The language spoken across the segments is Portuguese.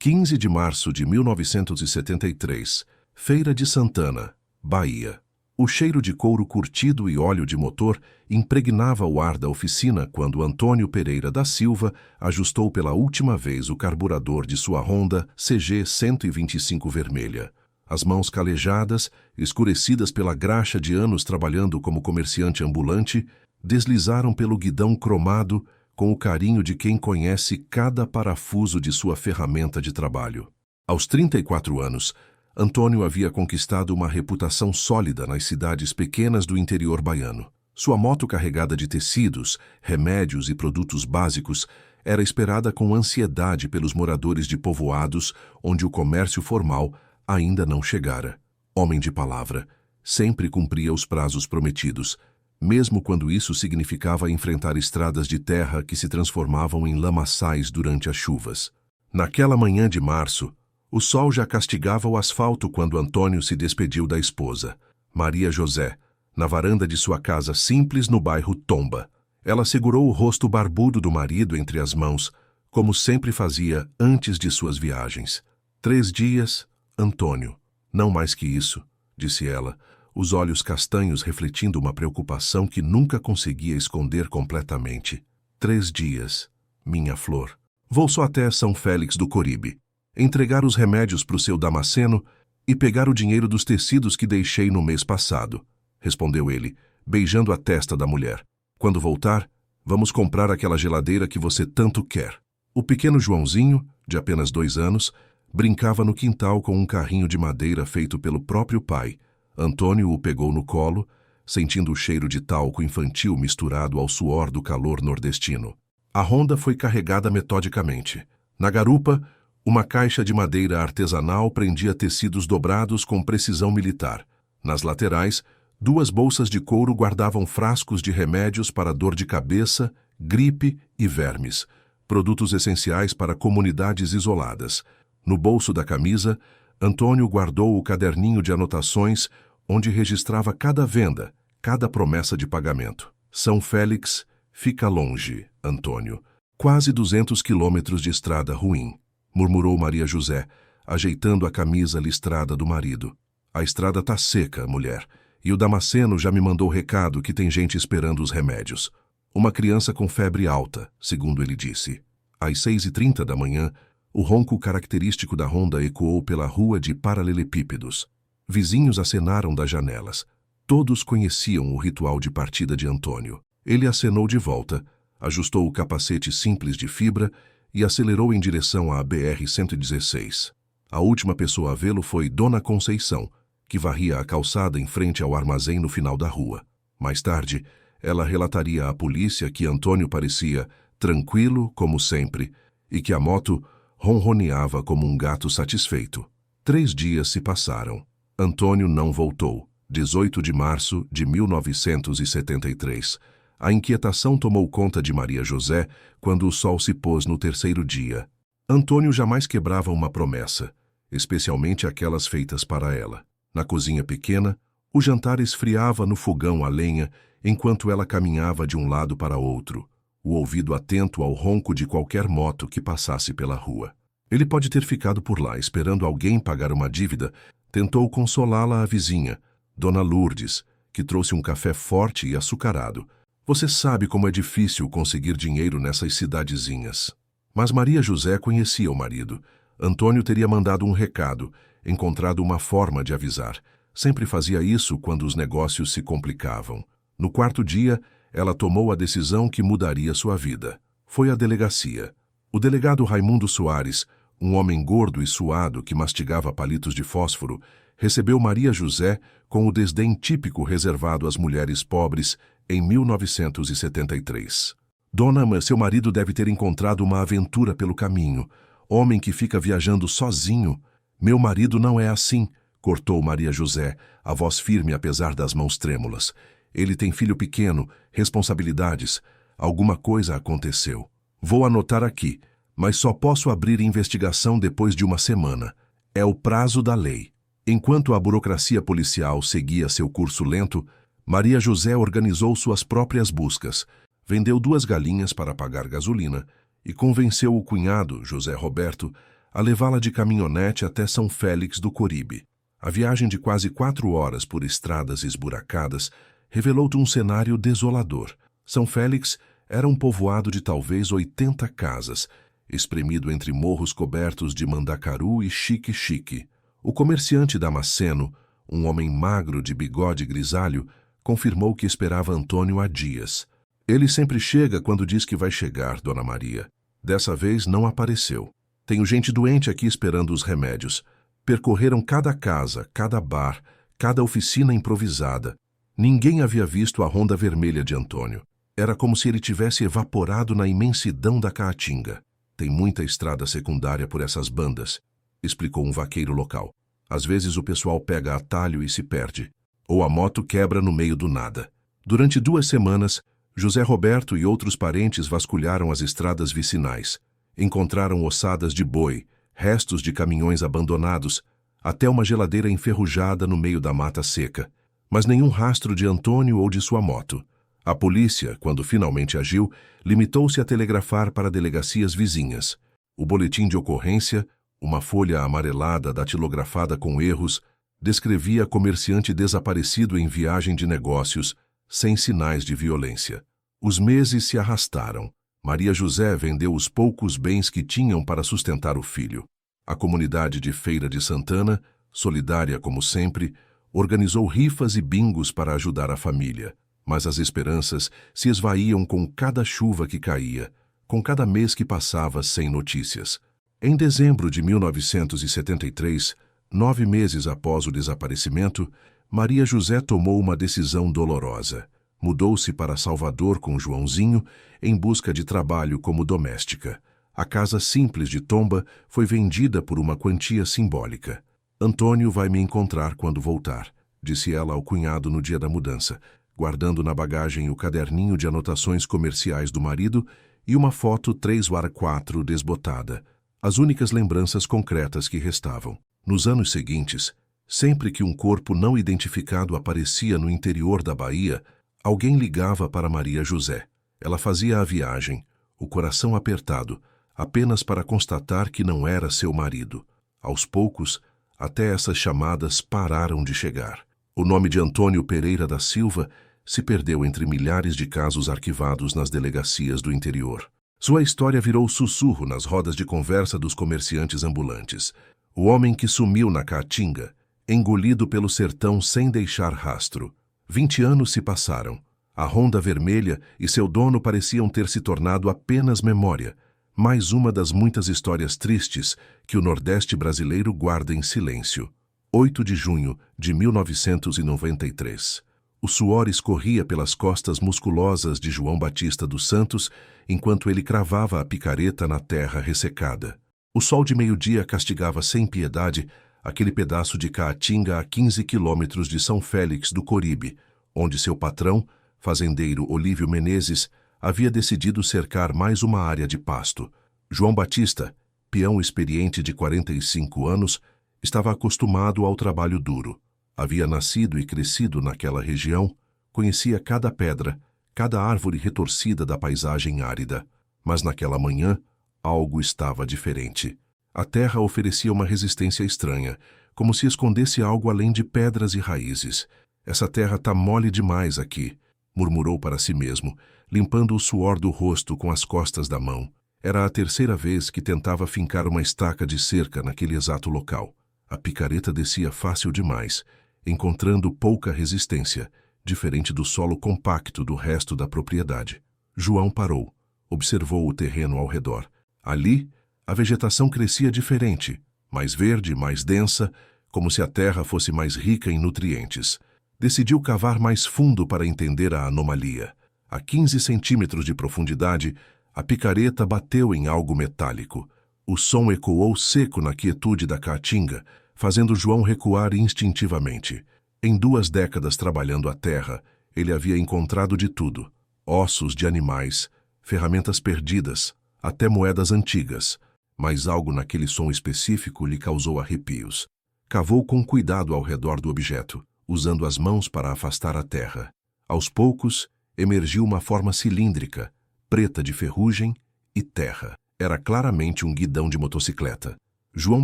15 de março de 1973, Feira de Santana, Bahia. O cheiro de couro curtido e óleo de motor impregnava o ar da oficina quando Antônio Pereira da Silva ajustou pela última vez o carburador de sua Honda CG 125 vermelha. As mãos calejadas, escurecidas pela graxa de anos trabalhando como comerciante ambulante, deslizaram pelo guidão cromado com o carinho de quem conhece cada parafuso de sua ferramenta de trabalho. Aos 34 anos, Antônio havia conquistado uma reputação sólida nas cidades pequenas do interior baiano. Sua moto carregada de tecidos, remédios e produtos básicos era esperada com ansiedade pelos moradores de povoados onde o comércio formal ainda não chegara. Homem de palavra, sempre cumpria os prazos prometidos, mesmo quando isso significava enfrentar estradas de terra que se transformavam em lamaçais durante as chuvas. Naquela manhã de março, o sol já castigava o asfalto quando Antônio se despediu da esposa, Maria José, na varanda de sua casa simples no bairro Tomba. Ela segurou o rosto barbudo do marido entre as mãos, como sempre fazia antes de suas viagens. 3 dias, Antônio. Não mais que isso, disse ela, os olhos castanhos refletindo uma preocupação que nunca conseguia esconder completamente. 3 dias, minha flor. Vou só até São Félix do Coribe, entregar os remédios para o seu Damasceno e pegar o dinheiro dos tecidos que deixei no mês passado, respondeu ele, beijando a testa da mulher. Quando voltar, vamos comprar aquela geladeira que você tanto quer. O pequeno Joãozinho, de apenas 2 anos, brincava no quintal com um carrinho de madeira feito pelo próprio pai. Antônio o pegou no colo, sentindo o cheiro de talco infantil misturado ao suor do calor nordestino. A Honda foi carregada metodicamente. Na garupa, uma caixa de madeira artesanal prendia tecidos dobrados com precisão militar. Nas laterais, 2 bolsas de couro guardavam frascos de remédios para dor de cabeça, gripe e vermes, produtos essenciais para comunidades isoladas. No bolso da camisa, Antônio guardou o caderninho de anotações onde registrava cada venda, cada promessa de pagamento. São Félix fica longe, Antônio. Quase 200 quilômetros de estrada ruim, murmurou Maria José, ajeitando a camisa listrada do marido. A estrada tá seca, mulher, e o Damasceno já me mandou recado que tem gente esperando os remédios. Uma criança com febre alta, segundo ele disse. Às 6h30 da manhã, o ronco característico da Honda ecoou pela rua de paralelepípedos. Vizinhos acenaram das janelas. Todos conheciam o ritual de partida de Antônio. Ele acenou de volta, ajustou o capacete simples de fibra e acelerou em direção à BR-116. A última pessoa a vê-lo foi Dona Conceição, que varria a calçada em frente ao armazém no final da rua. Mais tarde, ela relataria à polícia que Antônio parecia tranquilo, como sempre, e que a moto ronroneava como um gato satisfeito. 3 dias se passaram. Antônio não voltou. 18 de março de 1973. A inquietação tomou conta de Maria José quando o sol se pôs no 3º dia. Antônio jamais quebrava uma promessa, especialmente aquelas feitas para ela. Na cozinha pequena, o jantar esfriava no fogão a lenha enquanto ela caminhava de um lado para outro, o ouvido atento ao ronco de qualquer moto que passasse pela rua. Ele pode ter ficado por lá esperando alguém pagar uma dívida. Tentou consolá-la a vizinha, Dona Lourdes, que trouxe um café forte e açucarado. Você sabe como é difícil conseguir dinheiro nessas cidadezinhas. Mas Maria José conhecia o marido. Antônio teria mandado um recado, encontrado uma forma de avisar. Sempre fazia isso quando os negócios se complicavam. No 4º dia, ela tomou a decisão que mudaria sua vida. Foi à delegacia. O delegado Raimundo Soares, um homem gordo e suado que mastigava palitos de fósforo, recebeu Maria José com o desdém típico reservado às mulheres pobres em 1973. Dona, seu marido deve ter encontrado uma aventura pelo caminho. Homem que fica viajando sozinho. Meu marido não é assim, cortou Maria José, a voz firme apesar das mãos trêmulas. Ele tem filho pequeno, responsabilidades. Alguma coisa aconteceu. Vou anotar aqui, mas só posso abrir investigação depois de 1 semana. É o prazo da lei. Enquanto a burocracia policial seguia seu curso lento, Maria José organizou suas próprias buscas, vendeu 2 galinhas para pagar gasolina e convenceu o cunhado, José Roberto, a levá-la de caminhonete até São Félix do Coribe. A viagem de quase 4 horas por estradas esburacadas revelou-te um cenário desolador. São Félix era um povoado de talvez 80 casas, espremido entre morros cobertos de mandacaru e chique-chique. O comerciante Damasceno, um homem magro de bigode grisalho, confirmou que esperava Antônio há dias. Ele sempre chega quando diz que vai chegar, Dona Maria. Dessa vez não apareceu. Tenho gente doente aqui esperando os remédios. Percorreram cada casa, cada bar, cada oficina improvisada. Ninguém havia visto a ronda vermelha de Antônio. Era como se ele tivesse evaporado na imensidão da Caatinga. Tem muita estrada secundária por essas bandas, explicou um vaqueiro local. Às vezes o pessoal pega atalho e se perde, ou a moto quebra no meio do nada. Durante 2 semanas, José Roberto e outros parentes vasculharam as estradas vicinais. Encontraram ossadas de boi, restos de caminhões abandonados, até uma geladeira enferrujada no meio da mata seca, mas nenhum rastro de Antônio ou de sua moto. A polícia, quando finalmente agiu, limitou-se a telegrafar para delegacias vizinhas. O boletim de ocorrência, uma folha amarelada datilografada com erros, descrevia comerciante desaparecido em viagem de negócios, sem sinais de violência. Os meses se arrastaram. Maria José vendeu os poucos bens que tinham para sustentar o filho. A comunidade de Feira de Santana, solidária como sempre, organizou rifas e bingos para ajudar a família. Mas as esperanças se esvaíam com cada chuva que caía, com cada mês que passava sem notícias. Em dezembro de 1973, 9 meses após o desaparecimento, Maria José tomou uma decisão dolorosa. Mudou-se para Salvador com Joãozinho em busca de trabalho como doméstica. A casa simples de Tomba foi vendida por uma quantia simbólica. Antônio vai me encontrar quando voltar, disse ela ao cunhado no dia da mudança, guardando na bagagem o caderninho de anotações comerciais do marido e uma foto 3x4 desbotada, as únicas lembranças concretas que restavam. Nos anos seguintes, sempre que um corpo não identificado aparecia no interior da Bahia, alguém ligava para Maria José. Ela fazia a viagem, o coração apertado, apenas para constatar que não era seu marido. Aos poucos, até essas chamadas pararam de chegar. O nome de Antônio Pereira da Silva se perdeu entre milhares de casos arquivados nas delegacias do interior. Sua história virou sussurro nas rodas de conversa dos comerciantes ambulantes. O homem que sumiu na Caatinga, engolido pelo sertão sem deixar rastro. 20 anos se passaram. A Ronda Vermelha e seu dono pareciam ter se tornado apenas memória, mais uma das muitas histórias tristes que o Nordeste brasileiro guarda em silêncio. 8 de junho de 1993. O suor escorria pelas costas musculosas de João Batista dos Santos enquanto ele cravava a picareta na terra ressecada. O sol de meio-dia castigava sem piedade aquele pedaço de Caatinga a 15 quilômetros de São Félix do Coribe, onde seu patrão, fazendeiro Olívio Menezes, havia decidido cercar mais uma área de pasto. João Batista, peão experiente de 45 anos, estava acostumado ao trabalho duro. Havia nascido e crescido naquela região, conhecia cada pedra, cada árvore retorcida da paisagem árida. Mas naquela manhã, algo estava diferente. A terra oferecia uma resistência estranha, como se escondesse algo além de pedras e raízes. Essa terra tá mole demais aqui, murmurou para si mesmo, limpando o suor do rosto com as costas da mão. Era a 3ª vez que tentava fincar uma estaca de cerca naquele exato local. A picareta descia fácil demais, encontrando pouca resistência, diferente do solo compacto do resto da propriedade. João parou, observou o terreno ao redor. Ali, a vegetação crescia diferente, mais verde, mais densa, como se a terra fosse mais rica em nutrientes. Decidiu cavar mais fundo para entender a anomalia. A 15 centímetros de profundidade, a picareta bateu em algo metálico. O som ecoou seco na quietude da Caatinga, fazendo João recuar instintivamente. Em 2 décadas trabalhando a terra, ele havia encontrado de tudo: ossos de animais, ferramentas perdidas, até moedas antigas. Mas algo naquele som específico lhe causou arrepios. Cavou com cuidado ao redor do objeto, usando as mãos para afastar a terra. Aos poucos, emergiu uma forma cilíndrica, preta de ferrugem e terra. Era claramente um guidão de motocicleta. João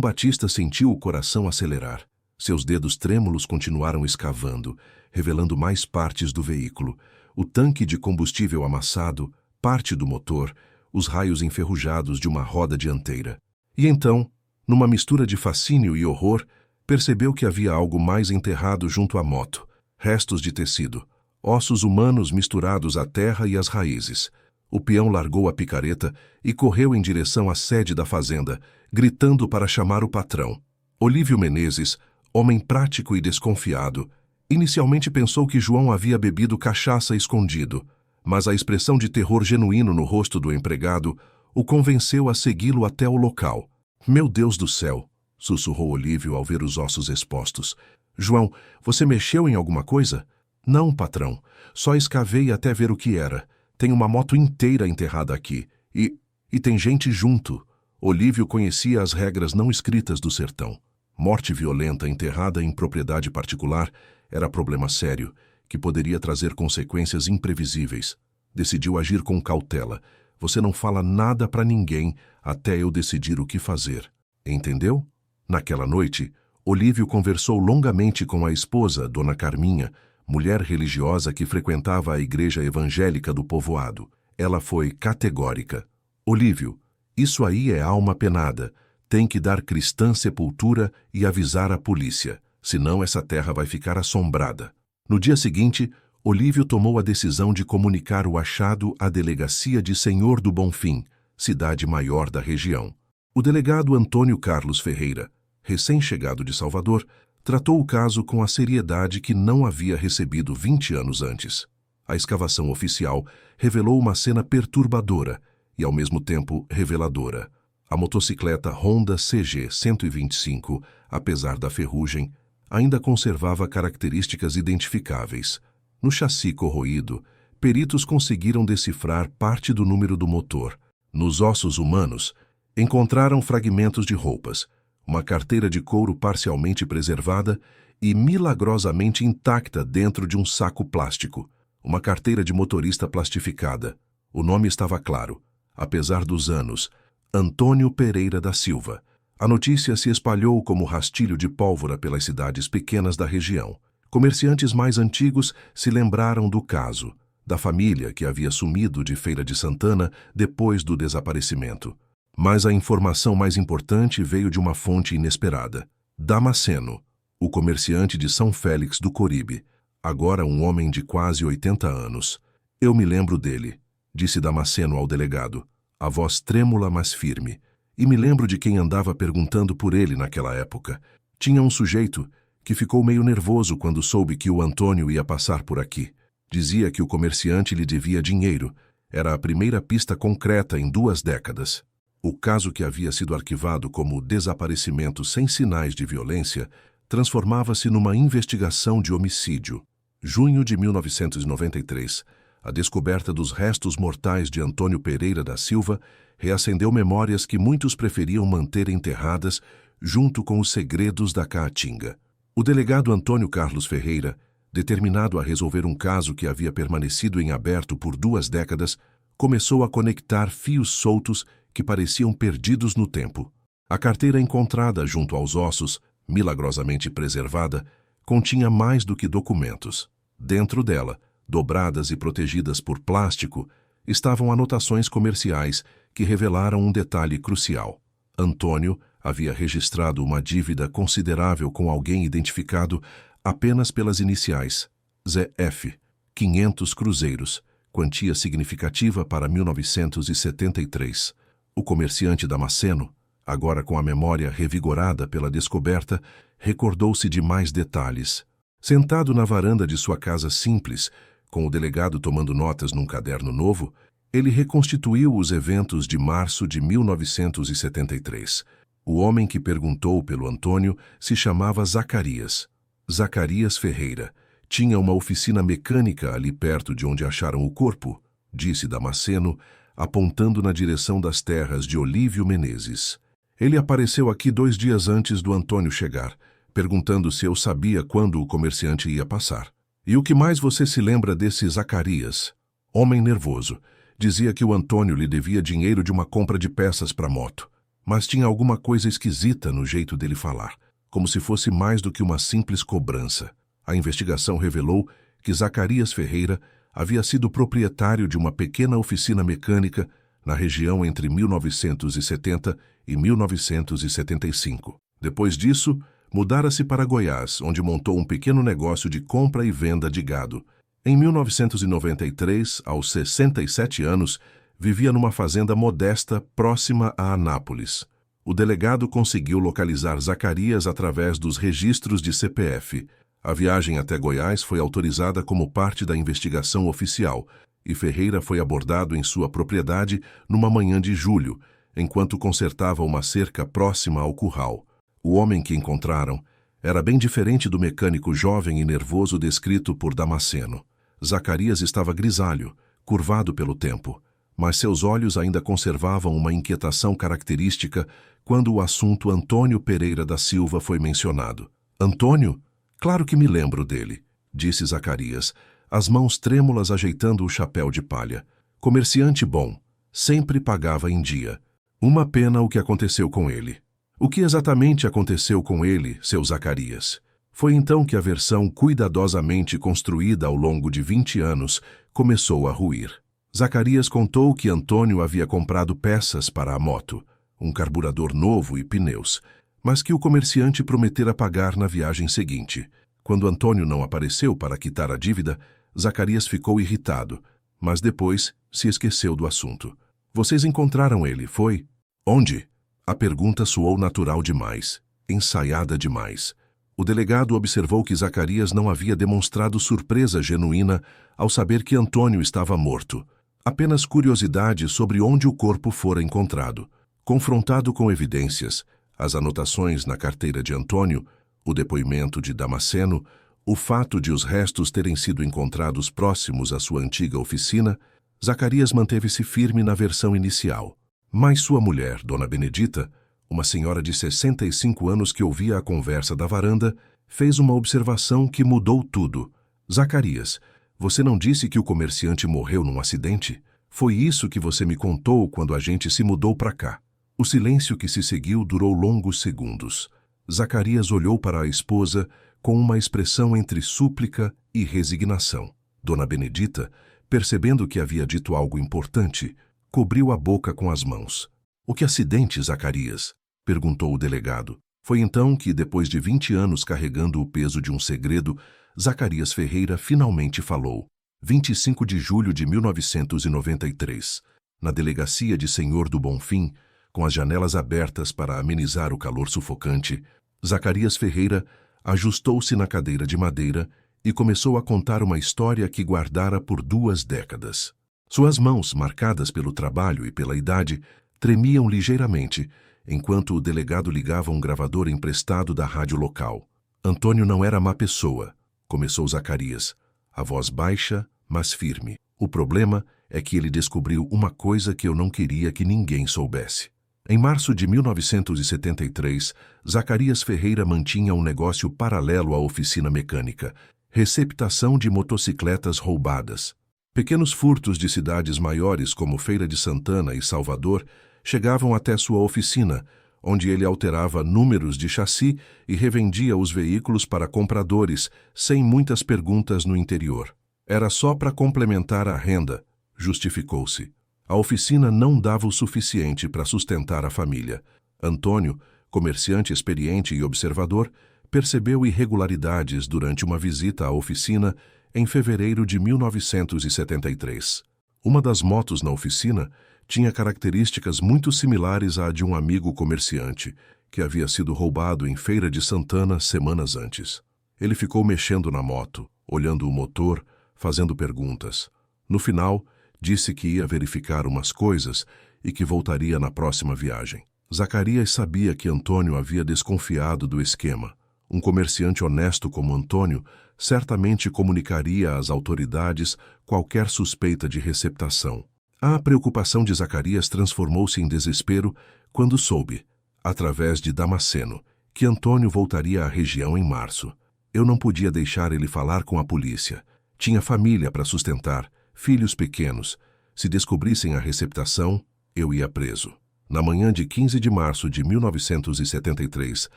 Batista sentiu o coração acelerar. Seus dedos trêmulos continuaram escavando, revelando mais partes do veículo. O tanque de combustível amassado, parte do motor, os raios enferrujados de uma roda dianteira. E então, numa mistura de fascínio e horror, percebeu que havia algo mais enterrado junto à moto. Restos de tecido, ossos humanos misturados à terra e às raízes. O peão largou a picareta e correu em direção à sede da fazenda, gritando para chamar o patrão. Olívio Menezes, homem prático e desconfiado, inicialmente pensou que João havia bebido cachaça escondido, mas a expressão de terror genuíno no rosto do empregado o convenceu a segui-lo até o local. "Meu Deus do céu!" sussurrou Olívio ao ver os ossos expostos. "João, você mexeu em alguma coisa?" "Não, patrão. Só escavei até ver o que era. Tem uma moto inteira enterrada aqui. E tem gente junto." Olívio conhecia as regras não escritas do sertão. Morte violenta enterrada em propriedade particular era problema sério, que poderia trazer consequências imprevisíveis. Decidiu agir com cautela. "Você não fala nada para ninguém até eu decidir o que fazer. Entendeu?" Naquela noite, Olívio conversou longamente com a esposa, Dona Carminha, mulher religiosa que frequentava a igreja evangélica do povoado. Ela foi categórica. "Olívio, isso aí é alma penada. Tem que dar cristã sepultura e avisar a polícia, senão essa terra vai ficar assombrada." No dia seguinte, Olívio tomou a decisão de comunicar o achado à delegacia de Senhor do Bonfim, cidade maior da região. O delegado Antônio Carlos Ferreira, recém-chegado de Salvador, tratou o caso com a seriedade que não havia recebido 20 anos antes. A escavação oficial revelou uma cena perturbadora e, ao mesmo tempo, reveladora. A motocicleta Honda CG 125, apesar da ferrugem, ainda conservava características identificáveis. No chassi corroído, peritos conseguiram decifrar parte do número do motor. Nos ossos humanos, encontraram fragmentos de roupas, uma carteira de couro parcialmente preservada e milagrosamente intacta dentro de um saco plástico, uma carteira de motorista plastificada. O nome estava claro, apesar dos anos: Antônio Pereira da Silva. A notícia se espalhou como rastilho de pólvora pelas cidades pequenas da região. Comerciantes mais antigos se lembraram do caso, da família que havia sumido de Feira de Santana depois do desaparecimento. Mas a informação mais importante veio de uma fonte inesperada. Damasceno, o comerciante de São Félix do Coribe, agora um homem de quase 80 anos. "Eu me lembro dele", disse Damasceno ao delegado, a voz trêmula mas firme. "E me lembro de quem andava perguntando por ele naquela época. Tinha um sujeito que ficou meio nervoso quando soube que o Antônio ia passar por aqui. Dizia que o comerciante lhe devia dinheiro. Era a primeira pista concreta em 2 décadas. O caso, que havia sido arquivado como desaparecimento sem sinais de violência, transformava-se numa investigação de homicídio. Junho de 1993, a descoberta dos restos mortais de Antônio Pereira da Silva reacendeu memórias que muitos preferiam manter enterradas junto com os segredos da Caatinga. O delegado Antônio Carlos Ferreira, determinado a resolver um caso que havia permanecido em aberto por 2 décadas, começou a conectar fios soltos que pareciam perdidos no tempo. A carteira encontrada junto aos ossos, milagrosamente preservada, continha mais do que documentos. Dentro dela, dobradas e protegidas por plástico, estavam anotações comerciais que revelaram um detalhe crucial. Antônio havia registrado uma dívida considerável com alguém identificado apenas pelas iniciais ZF, 500 cruzeiros, quantia significativa para 1973. O comerciante Damasceno, agora com a memória revigorada pela descoberta, recordou-se de mais detalhes. Sentado na varanda de sua casa simples, com o delegado tomando notas num caderno novo, ele reconstituiu os eventos de março de 1973. O homem que perguntou pelo Antônio se chamava Zacarias. Zacarias Ferreira. Tinha uma oficina mecânica ali perto de onde acharam o corpo, disse Damasceno, apontando na direção das terras de Olívio Menezes. Ele apareceu aqui 2 dias antes do Antônio chegar, perguntando se eu sabia quando o comerciante ia passar. E o que mais você se lembra desse Zacarias? Homem nervoso. Dizia que o Antônio lhe devia dinheiro de uma compra de peças para moto. Mas tinha alguma coisa esquisita no jeito dele falar, como se fosse mais do que uma simples cobrança. A investigação revelou que Zacarias Ferreira havia sido proprietário de uma pequena oficina mecânica na região entre 1970 e 1975. Depois disso, mudara-se para Goiás, onde montou um pequeno negócio de compra e venda de gado. Em 1993, aos 67 anos, vivia numa fazenda modesta próxima a Anápolis. O delegado conseguiu localizar Zacarias através dos registros de CPF. A viagem até Goiás foi autorizada como parte da investigação oficial e Ferreira foi abordado em sua propriedade numa manhã de julho, enquanto consertava uma cerca próxima ao curral. O homem que encontraram era bem diferente do mecânico jovem e nervoso descrito por Damasceno. Zacarias estava grisalho, curvado pelo tempo, mas seus olhos ainda conservavam uma inquietação característica quando o assunto Antônio Pereira da Silva foi mencionado. Antônio? Claro que me lembro dele, disse Zacarias, as mãos trêmulas ajeitando o chapéu de palha. Comerciante bom, sempre pagava em dia. Uma pena o que aconteceu com ele. O que exatamente aconteceu com ele, seu Zacarias? Foi então que a versão cuidadosamente construída ao longo de 20 anos começou a ruir. Zacarias contou que Antônio havia comprado peças para a moto, um carburador novo e pneus, mas que o comerciante prometera pagar na viagem seguinte. Quando Antônio não apareceu para quitar a dívida, Zacarias ficou irritado, mas depois se esqueceu do assunto. Vocês encontraram ele, foi? Onde? A pergunta soou natural demais, ensaiada demais. O delegado observou que Zacarias não havia demonstrado surpresa genuína ao saber que Antônio estava morto. Apenas curiosidade sobre onde o corpo fora encontrado. Confrontado com evidências, as anotações na carteira de Antônio, o depoimento de Damasceno, o fato de os restos terem sido encontrados próximos à sua antiga oficina, Zacarias manteve-se firme na versão inicial. Mas sua mulher, Dona Benedita, uma senhora de 65 anos que ouvia a conversa da varanda, fez uma observação que mudou tudo. Zacarias, você não disse que o comerciante morreu num acidente? Foi isso que você me contou quando a gente se mudou para cá. O silêncio que se seguiu durou longos segundos. Zacarias olhou para a esposa com uma expressão entre súplica e resignação. Dona Benedita, percebendo que havia dito algo importante, cobriu a boca com as mãos. O que acidente, Zacarias? Perguntou o delegado. Foi então que, depois de 20 anos carregando o peso de um segredo, Zacarias Ferreira finalmente falou. 25 de julho de 1993. Na delegacia de Senhor do Bonfim, com as janelas abertas para amenizar o calor sufocante, Zacarias Ferreira ajustou-se na cadeira de madeira e começou a contar uma história que guardara por 2 décadas. Suas mãos, marcadas pelo trabalho e pela idade, tremiam ligeiramente, enquanto o delegado ligava um gravador emprestado da rádio local. Antônio não era má pessoa, começou Zacarias, a voz baixa, mas firme. O problema é que ele descobriu uma coisa que eu não queria que ninguém soubesse. Em março de 1973, Zacarias Ferreira mantinha um negócio paralelo à oficina mecânica, receptação de motocicletas roubadas. Pequenos furtos de cidades maiores como Feira de Santana e Salvador chegavam até sua oficina, onde ele alterava números de chassi e revendia os veículos para compradores, sem muitas perguntas no interior. Era só para complementar a renda, justificou-se. A oficina não dava o suficiente para sustentar a família. Antônio, comerciante experiente e observador, percebeu irregularidades durante uma visita à oficina em fevereiro de 1973. Uma das motos na oficina tinha características muito similares à de um amigo comerciante, que havia sido roubado em Feira de Santana semanas antes. Ele ficou mexendo na moto, olhando o motor, fazendo perguntas. No final, disse que ia verificar umas coisas e que voltaria na próxima viagem. Zacarias sabia que Antônio havia desconfiado do esquema. Um comerciante honesto como Antônio certamente comunicaria às autoridades qualquer suspeita de receptação. A preocupação de Zacarias transformou-se em desespero quando soube, através de Damasceno, que Antônio voltaria à região em março. Eu não podia deixar ele falar com a polícia. Tinha família para sustentar, filhos pequenos. Se descobrissem a receptação, eu ia preso. Na manhã de 15 de março de 1973,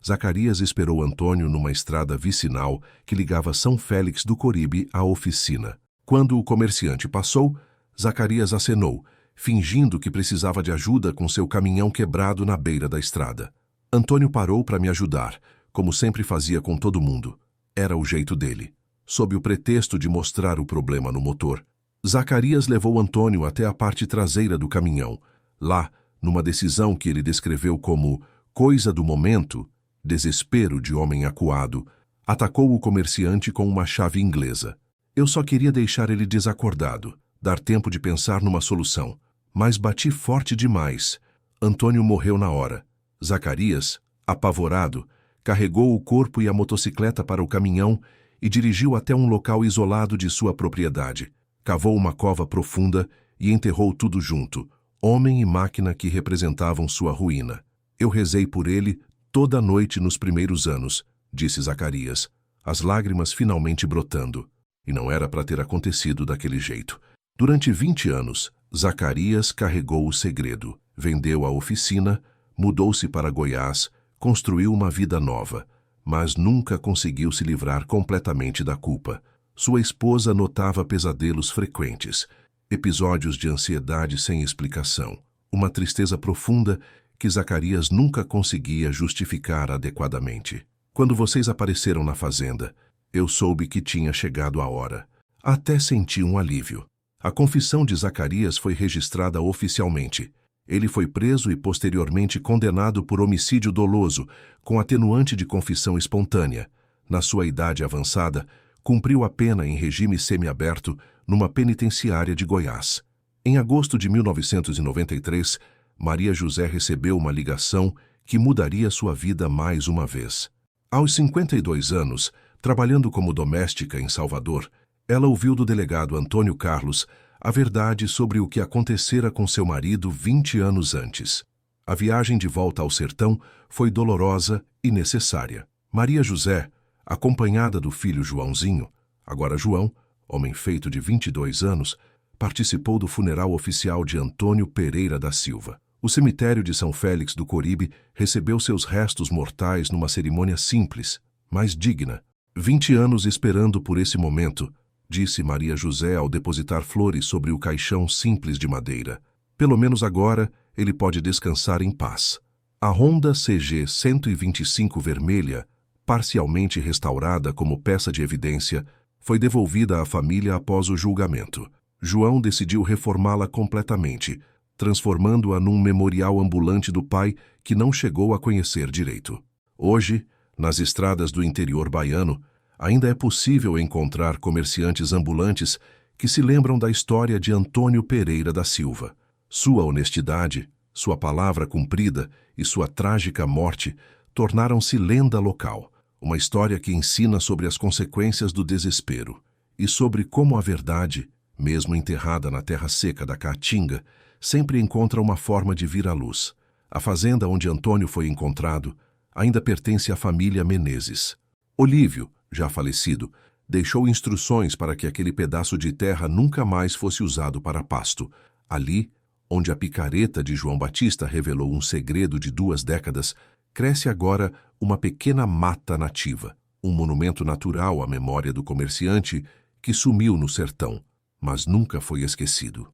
Zacarias esperou Antônio numa estrada vicinal que ligava São Félix do Coribe à oficina. Quando o comerciante passou, Zacarias acenou, fingindo que precisava de ajuda com seu caminhão quebrado na beira da estrada. Antônio parou para me ajudar, como sempre fazia com todo mundo. Era o jeito dele. Sob o pretexto de mostrar o problema no motor, Zacarias levou Antônio até a parte traseira do caminhão. Lá, numa decisão que ele descreveu como coisa do momento, desespero de homem acuado, atacou o comerciante com uma chave inglesa. Eu só queria deixar ele desacordado, dar tempo de pensar numa solução. Mas bati forte demais. Antônio morreu na hora. Zacarias, apavorado, carregou o corpo e a motocicleta para o caminhão e dirigiu até um local isolado de sua propriedade. Cavou uma cova profunda e enterrou tudo junto, homem e máquina que representavam sua ruína. Eu rezei por ele toda a noite nos primeiros anos, disse Zacarias, as lágrimas finalmente brotando. E não era para ter acontecido daquele jeito. Durante 20 anos, Zacarias carregou o segredo, vendeu a oficina, mudou-se para Goiás, construiu uma vida nova, mas nunca conseguiu se livrar completamente da culpa. Sua esposa notava pesadelos frequentes, episódios de ansiedade sem explicação, uma tristeza profunda que Zacarias nunca conseguia justificar adequadamente. Quando vocês apareceram na fazenda, eu soube que tinha chegado a hora. Até senti um alívio. A confissão de Zacarias foi registrada oficialmente. Ele foi preso e posteriormente condenado por homicídio doloso, com atenuante de confissão espontânea. Na sua idade avançada, cumpriu a pena em regime semiaberto numa penitenciária de Goiás. Em agosto de 1993, Maria José recebeu uma ligação que mudaria sua vida mais uma vez. Aos 52 anos, trabalhando como doméstica em Salvador, ela ouviu do delegado Antônio Carlos a verdade sobre o que acontecera com seu marido 20 anos antes. A viagem de volta ao sertão foi dolorosa e necessária. Maria José, acompanhada do filho Joãozinho, agora João, homem feito de 22 anos, participou do funeral oficial de Antônio Pereira da Silva. O cemitério de São Félix do Coribe recebeu seus restos mortais numa cerimônia simples, mas digna. 20 anos esperando por esse momento, disse Maria José ao depositar flores sobre o caixão simples de madeira. Pelo menos agora ele pode descansar em paz. A Honda CG 125 vermelha, parcialmente restaurada como peça de evidência, foi devolvida à família após o julgamento. João decidiu reformá-la completamente, transformando-a num memorial ambulante do pai que não chegou a conhecer direito. Hoje, nas estradas do interior baiano, ainda é possível encontrar comerciantes ambulantes que se lembram da história de Antônio Pereira da Silva. Sua honestidade, sua palavra cumprida e sua trágica morte tornaram-se lenda local, uma história que ensina sobre as consequências do desespero e sobre como a verdade, mesmo enterrada na terra seca da Caatinga, sempre encontra uma forma de vir à luz. A fazenda onde Antônio foi encontrado ainda pertence à família Menezes. Olívio, já falecido, deixou instruções para que aquele pedaço de terra nunca mais fosse usado para pasto. Ali, onde a picareta de João Batista revelou um segredo de 2 décadas, cresce agora uma pequena mata nativa, um monumento natural à memória do comerciante que sumiu no sertão, mas nunca foi esquecido.